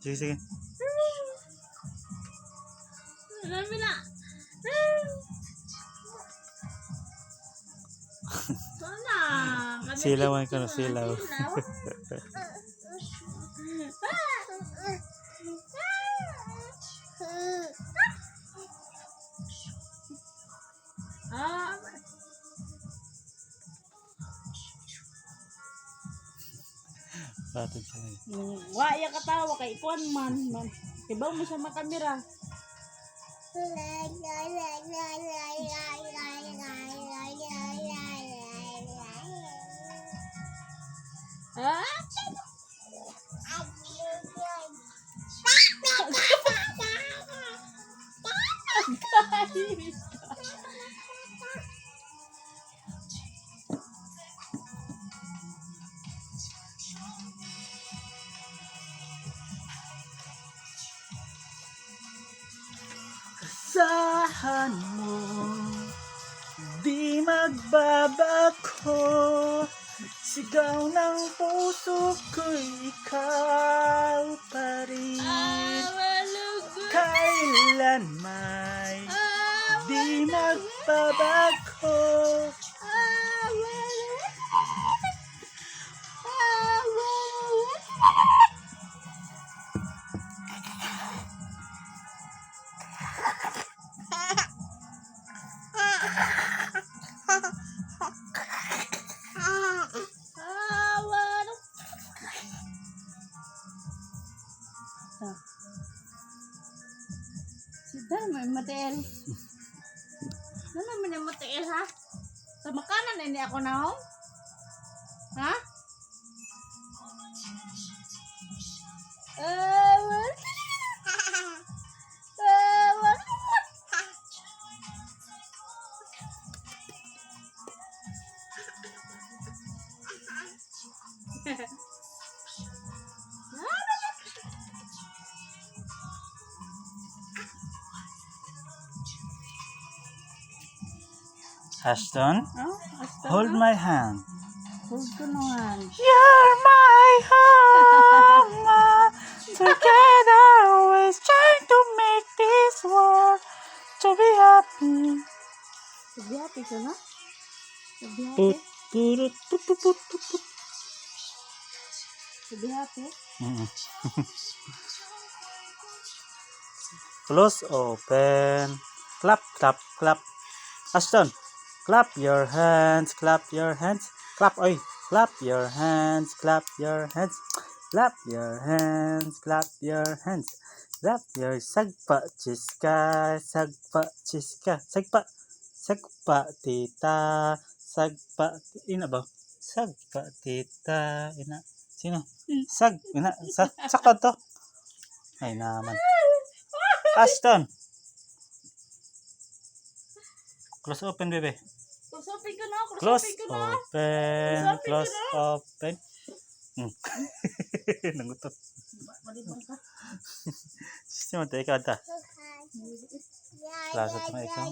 Sige, sige. Marami na. Sana. Silawan ko na silaw. Ah, Batid siya. waya katawa kay ikuan man. Ibaw mo sa makamera. Ah? Asahan mo, di magbabago. Sigaw ng puso ko'y ikaw pa rin. Malugod. Kailan may di magbabago. Si Dan may matiil. Ano naman yung matiil ha? Sa makanan hindi ako na ho? Ha? Ashton, Oh, hasta hold na. my hand. Hold ko naman. You're my home. Together we're trying to make this world to be happy. Sabi happy ka na? Sabi Put, happy? put. Sabi happy? Close, open. Clap, clap, clap. Ashton, clap your hands, clap your hands. Clap, oy. Clap your hands, clap your hands. Clap your hands, clap your hands. Clap your sagpa, chiska, sagpa, chiska. Sagpa, tita. Sagpa, ina ba? Sagpa, tita. Ina. Sino? Ina. Sakto to. Ay naman. Ashton. Close open, bebe. Kusopin ko na. Close Kusopin ko na. open. Close open. Nangutot. Malibang ka. Sistema tayo ka ata. Klasa ito na ikaw.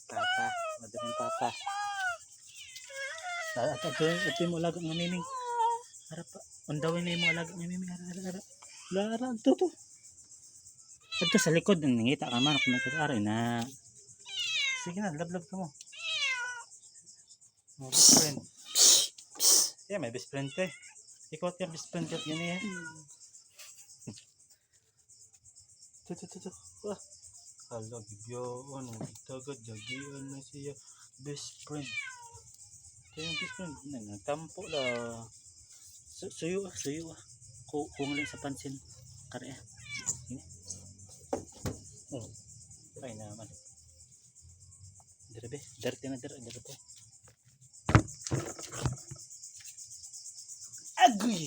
Papa. Madaling papa. Ito yung alaga ng miming. Harap pa. Undawin na yung alaga ng miming. Lara. Ito. Ito sa likod. Nangita ka man. Kung nakita aray na. Sige na. Love ka mo. Oh, best friend. Yeah, may best friend ka eh. Ikaw at yung best friend ka. Yan eh. Ito. Ah. Hala, gibyoon. Tagad, jagian na siya. Best friend. Ito yung best friend. Nagtampo la. Suyo ah. Kung lang sa pansin. Kare ah. Ini. Oh. Ay naman. Darabe. Darte na dara. Darabe. Agoy.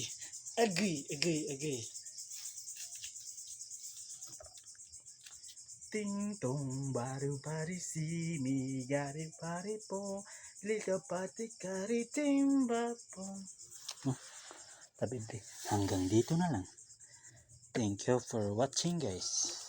Ting tong baru bari si mi gari bari po lika pati kari timba po. Tabi hanggang dito na lang. Thank you for watching guys.